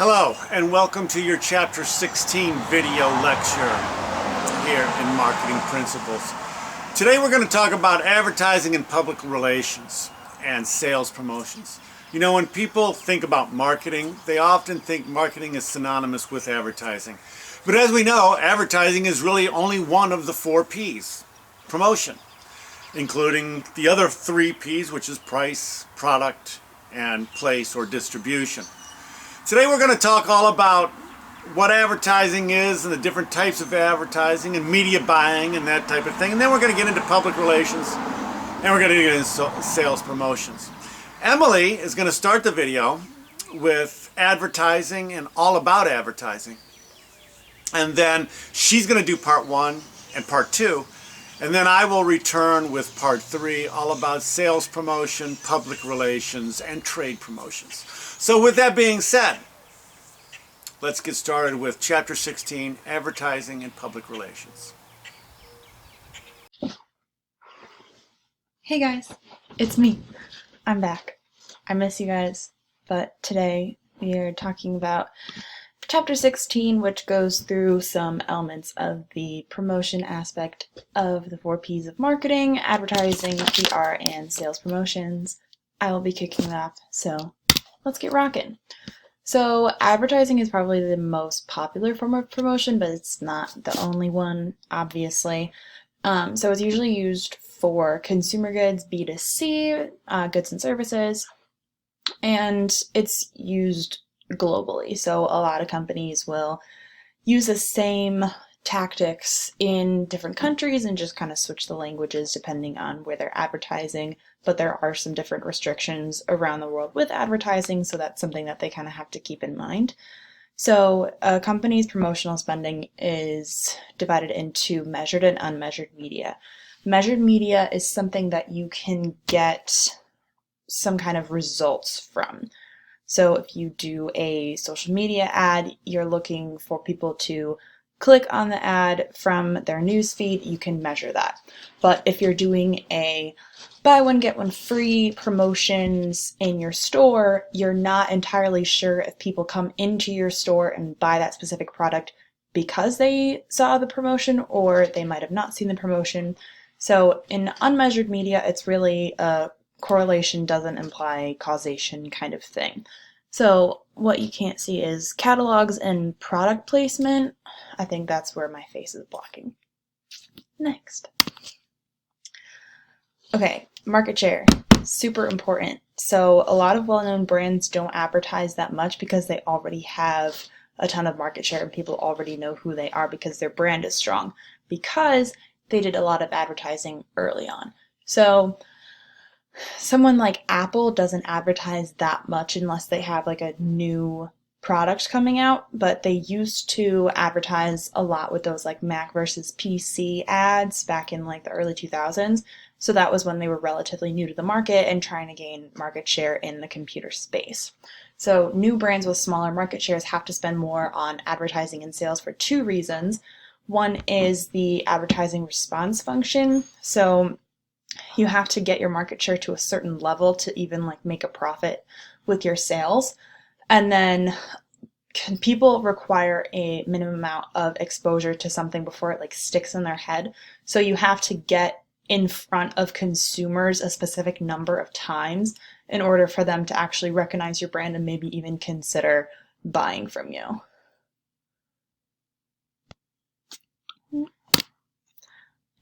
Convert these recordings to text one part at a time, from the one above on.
Hello and welcome to your Chapter 16 video lecture here in Marketing Principles. Today we're going to talk about advertising and public relations and sales promotions. You know, when people think about marketing, they often think marketing is synonymous with advertising. But as we know, advertising is really only one of the 4 P's, promotion, including the other 3 P's, which is price, product, and place or distribution. Today we're going to talk all about what advertising is and the different types of advertising and media buying and that type of thing. And then we're going to get into public relations and we're going to get into sales promotions. Emily is going to start the video with advertising and all about advertising. And then she's going to do part 1 and part 2. And then I will return with part 3, all about sales promotion, public relations, and trade promotions. So with that being said, let's get started with Chapter 16, Advertising and Public Relations. Hey guys, it's me. I'm back. I miss you guys, but today we are talking about Chapter 16, which goes through some elements of the promotion aspect of the 4 P's of marketing, advertising, PR, and sales promotions. I will be kicking it off, so let's get rocking. So advertising is probably the most popular form of promotion, but it's not the only one, obviously. So it's usually used for consumer goods, B2C, goods and services, and it's used globally. So a lot of companies will use the same tactics in different countries and just kind of switch the languages depending on where they're advertising. But there are some different restrictions around the world with advertising, so that's something that they kind of have to keep in mind. So a company's promotional spending is divided into measured and unmeasured media. Measured media is something that you can get some kind of results from. So if you do a social media ad, you're looking for people to click on the ad from their newsfeed, you can measure that. But if you're doing a buy one, get one free promotions in your store, you're not entirely sure if people come into your store and buy that specific product because they saw the promotion or they might have not seen the promotion. So in unmeasured media, it's really a correlation doesn't imply causation kind of thing. So what you can't see is catalogs and product placement. I think that's where my face is blocking. Next. Okay, market share, super important. So a lot of well-known brands don't advertise that much because they already have a ton of market share and people already know who they are because their brand is strong, because they did a lot of advertising early on. So someone like Apple doesn't advertise that much unless they have like a new product coming out, but they used to advertise a lot with those like Mac versus PC ads back in like the early 2000s. So that was when they were relatively new to the market and trying to gain market share in the computer space. So new brands with smaller market shares have to spend more on advertising and sales for 2 reasons. One is the advertising response function. So you have to get your market share to a certain level to even like make a profit with your sales. And then people require a minimum amount of exposure to something before it like sticks in their head. So you have to get in front of consumers a specific number of times in order for them to actually recognize your brand and maybe even consider buying from you.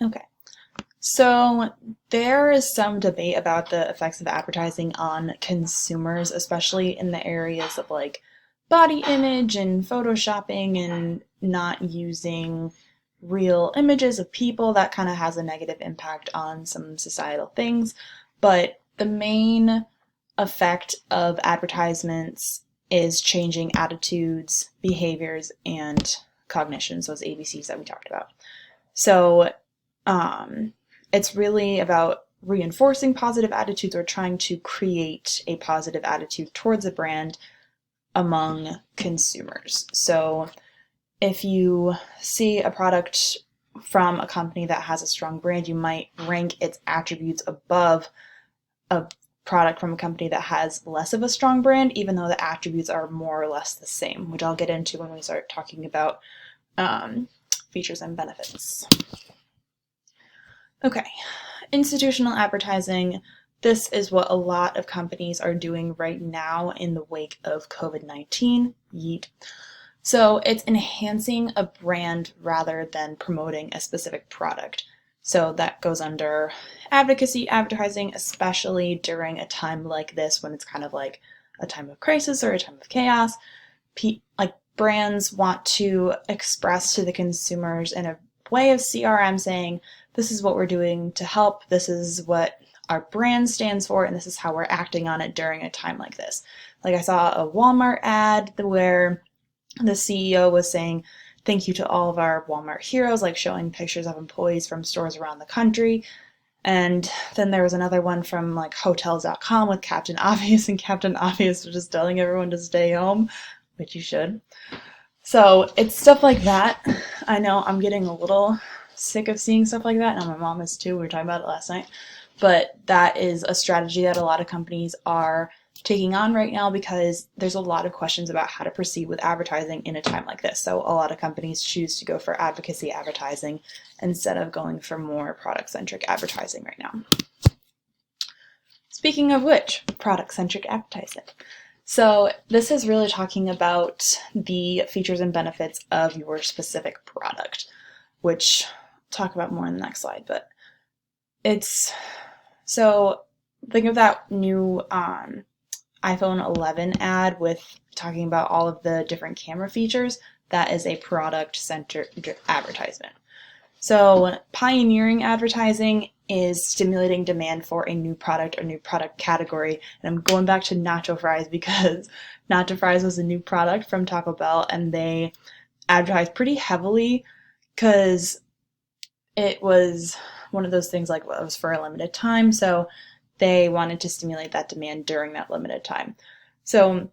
Okay. So there is some debate about the effects of advertising on consumers, especially in the areas of like body image and photoshopping and not using real images of people. That kind of has a negative impact on some societal things. But the main effect of advertisements is changing attitudes, behaviors, and cognitions, those ABCs that we talked about. So it's really about reinforcing positive attitudes or trying to create a positive attitude towards a brand among consumers. So if you see a product from a company that has a strong brand, you might rank its attributes above a product from a company that has less of a strong brand, even though the attributes are more or less the same, which I'll get into when we start talking about features and benefits. Okay, institutional advertising. This is what a lot of companies are doing right now in the wake of COVID-19. Yeet. So it's enhancing a brand rather than promoting a specific product. So that goes under advocacy advertising, especially during a time like this when it's kind of like a time of crisis or a time of chaos. Like brands want to express to the consumers in a way of CRM saying, this is what we're doing to help, this is what our brand stands for, and this is how we're acting on it during a time like this. Like I saw a Walmart ad where the CEO was saying, thank you to all of our Walmart heroes, like showing pictures of employees from stores around the country. And then there was another one from like hotels.com with Captain Obvious, and Captain Obvious was just telling everyone to stay home, which you should. So it's stuff like that. I know I'm getting a little sick of seeing stuff like that. Now my mom is too. We were talking about it last night. But that is a strategy that a lot of companies are taking on right now because there's a lot of questions about how to proceed with advertising in a time like this. So a lot of companies choose to go for advocacy advertising instead of going for more product-centric advertising right now. Speaking of which, product-centric advertising. So this is really talking about the features and benefits of your specific product, which I'll talk about more in the next slide, but it's, so think of that new iPhone 11 ad with talking about all of the different camera features. That is a product-centered advertisement. So pioneering advertising is stimulating demand for a new product or new product category. And I'm going back to nacho fries because nacho fries was a new product from Taco Bell, and they advertised pretty heavily because it was one of those things like it was for a limited time. So they wanted to stimulate that demand during that limited time. So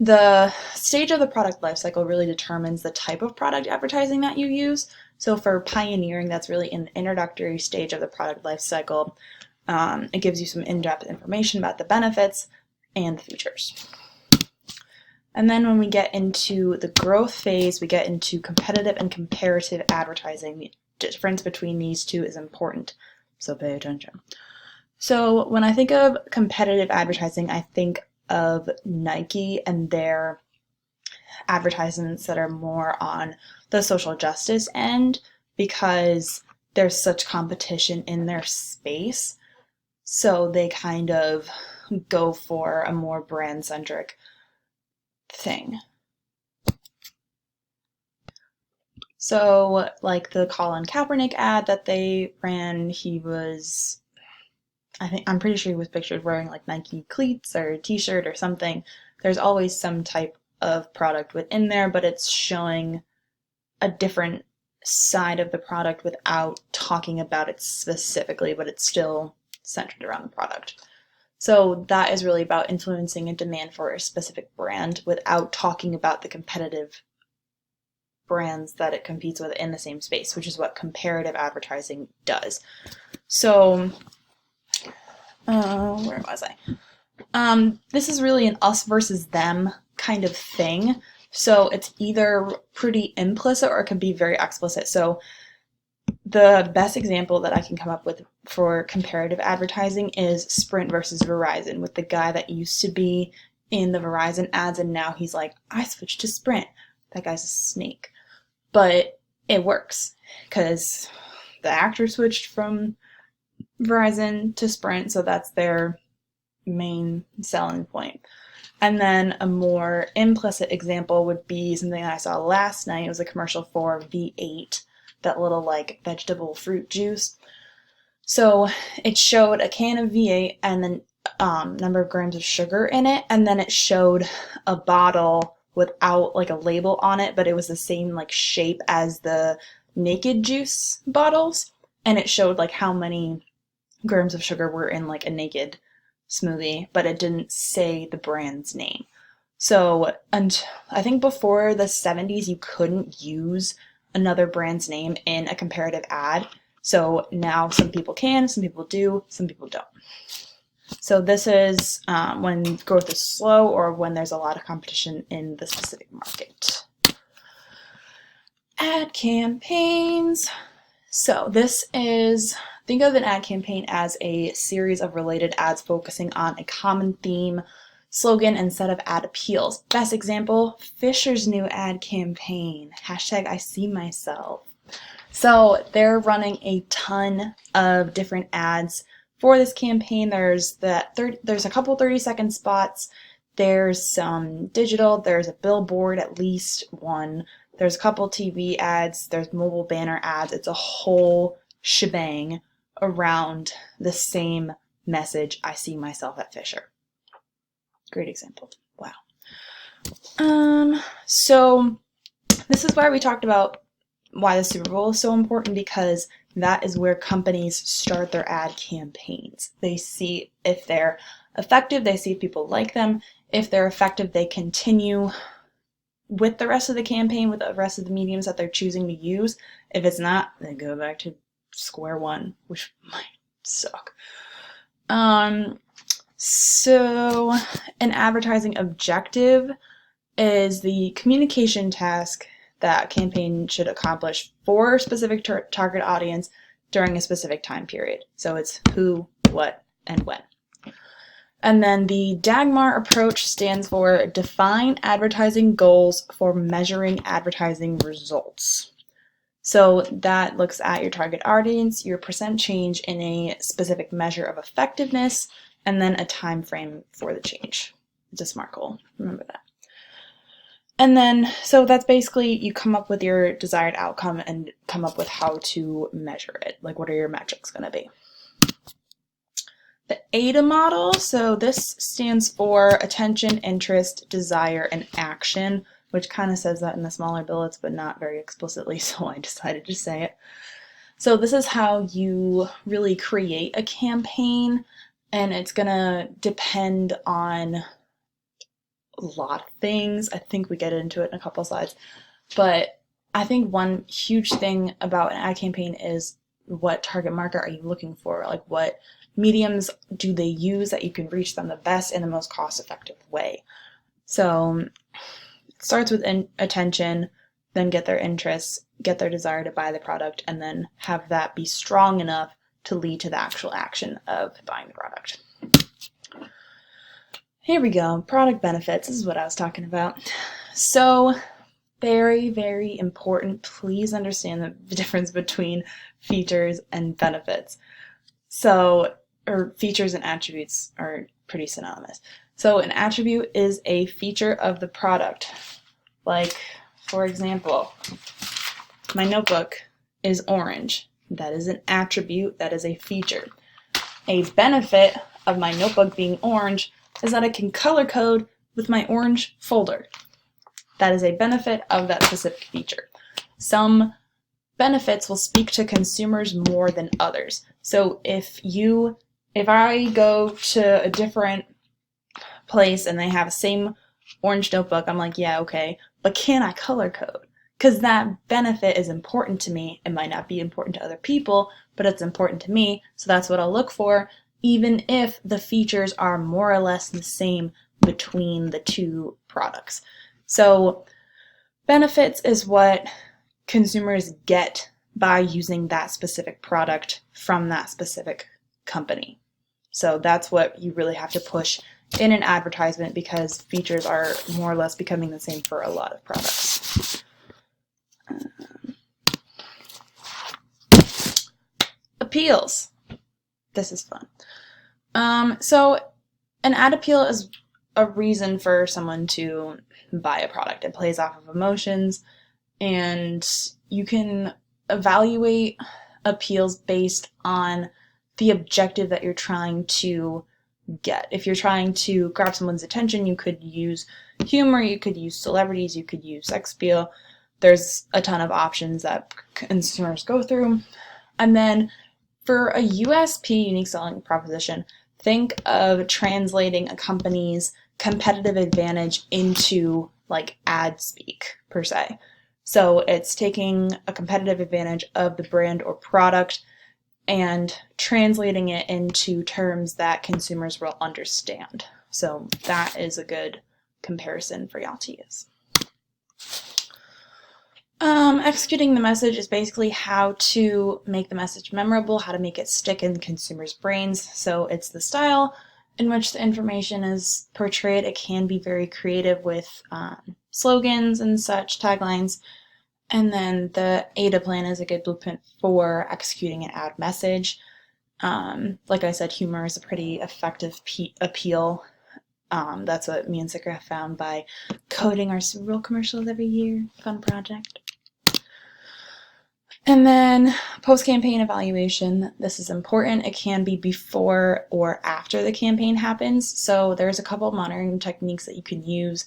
the stage of the product lifecycle really determines the type of product advertising that you use. So for pioneering, that's really in the introductory stage of the product lifecycle. It gives you some in-depth information about the benefits and the features. And then when we get into the growth phase, we get into competitive and comparative advertising. The difference between these two is important, so pay attention. So when I think of competitive advertising, I think of Nike and their advertisements that are more on the social justice end because there's such competition in their space. So they kind of go for a more brand-centric thing. So like the Colin Kaepernick ad that they ran, he was, I'm pretty sure he was pictured wearing like Nike cleats or a t-shirt or something. There's always some type of product within there, but it's showing a different side of the product without talking about it specifically, but it's still centered around the product. So that is really about influencing a demand for a specific brand without talking about the competitive brands that it competes with in the same space, which is what comparative advertising does. So where was I? This is really an us versus them kind of thing. So it's either pretty implicit or it can be very explicit. So the best example that I can come up with for comparative advertising is Sprint versus Verizon, with the guy that used to be in the Verizon ads and now he's like, I switched to Sprint. That guy's a snake. But it works because the actor switched from Verizon to Sprint, so that's their main selling point. And then a more implicit example would be something that I saw last night. It was a commercial for V8, that little like vegetable fruit juice. So it showed a can of V8 and then number of grams of sugar in it, and then it showed a bottle without like a label on it, but it was the same like shape as the Naked juice bottles, and it showed like how many grams of sugar were in like a Naked smoothie, but it didn't say the brand's name. So, and I think before the 70s you couldn't use another brand's name in a comparative ad. So now some people can, some people do, some people don't. So this is when growth is slow or when there's a lot of competition in the specific market. Ad campaigns. So this is, think of an ad campaign as a series of related ads focusing on a common theme, slogan, and set of ad appeals. Best example, Fisher's new ad campaign, hashtag I see myself. So they're running a ton of different ads for this campaign. There's a couple 30-second spots. There's some digital. There's a billboard, at least one. There's a couple TV ads. There's mobile banner ads. It's a whole shebang around the same message. I see myself at Fisher. Great example. Wow. So this is why we talked about why the Super Bowl is so important, because that is where companies start their ad campaigns. They see if they're effective, they see if people like them. If they're effective, they continue with the rest of the campaign, with the rest of the mediums that they're choosing to use. If it's not, they go back to square one, which might suck. So an advertising objective is the communication task that a campaign should accomplish for a specific target audience during a specific time period. So it's who, what, and when. And then the Dagmar approach stands for Define Advertising Goals for Measuring Advertising Results. So that looks at your target audience, your percent change in a specific measure of effectiveness, and then a time frame for the change. It's a SMART goal. Remember that. And then, so that's basically, you come up with your desired outcome and come up with how to measure it. Like, what are your metrics going to be? The AIDA model, so this stands for attention, interest, desire, and action, which kind of says that in the smaller bullets, but not very explicitly, so I decided to say it. So this is how you really create a campaign, and it's going to depend on a lot of things. I think we get into it in a couple of slides, but I think one huge thing about an ad campaign is what target market are you looking for? Like, what mediums do they use that you can reach them the best in the most cost-effective way? So it starts with attention, then get their interests, get their desire to buy the product, and then have that be strong enough to lead to the actual action of buying the product. Here we go, product benefits. This is what I was talking about. So very, very important. Please understand the difference between features and benefits. So, or features and attributes are pretty synonymous. So an attribute is a feature of the product. Like, for example, my notebook is orange. That is an attribute, that is a feature. A benefit of my notebook being orange is that I can color code with my orange folder. That is a benefit of that specific feature. Some benefits will speak to consumers more than others. So if I go to a different place and they have the same orange notebook, I'm like, yeah, okay, but can I color code? Because that benefit is important to me. It might not be important to other people, but it's important to me, so that's what I'll look for, even if the features are more or less the same between the two products. So benefits is what consumers get by using that specific product from that specific company. So that's what you really have to push in an advertisement, because features are more or less becoming the same for a lot of products. Appeals. This is fun. So an ad appeal is a reason for someone to buy a product. It plays off of emotions, and you can evaluate appeals based on the objective that you're trying to get. If you're trying to grab someone's attention, you could use humor, you could use celebrities, you could use sex appeal. There's a ton of options that consumers go through. And then for a USP, unique selling proposition, think of translating a company's competitive advantage into like ad speak per se. So it's taking a competitive advantage of the brand or product and translating it into terms that consumers will understand. So that is a good comparison for y'all to use. Executing the message is basically how to make the message memorable, how to make it stick in consumers' brains. So it's the style in which the information is portrayed. It can be very creative with slogans and such, taglines. And then the ADA plan is a good blueprint for executing an ad message. Like I said, humor is a pretty effective appeal. That's what me and Sikra have found by coding our Super Bowl commercials every year. Fun project. And then post-campaign evaluation. This is important. It can be before or after the campaign happens. So there's a couple of monitoring techniques that you can use.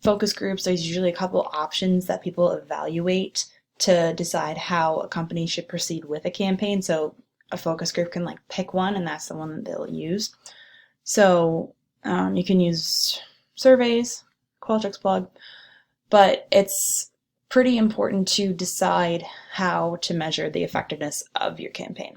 Focus groups, there's usually a couple options that people evaluate to decide how a company should proceed with a campaign. So a focus group can like pick one, and that's the one that they'll use. So you can use surveys, Qualtrics plug, but it's pretty important to decide how to measure the effectiveness of your campaign.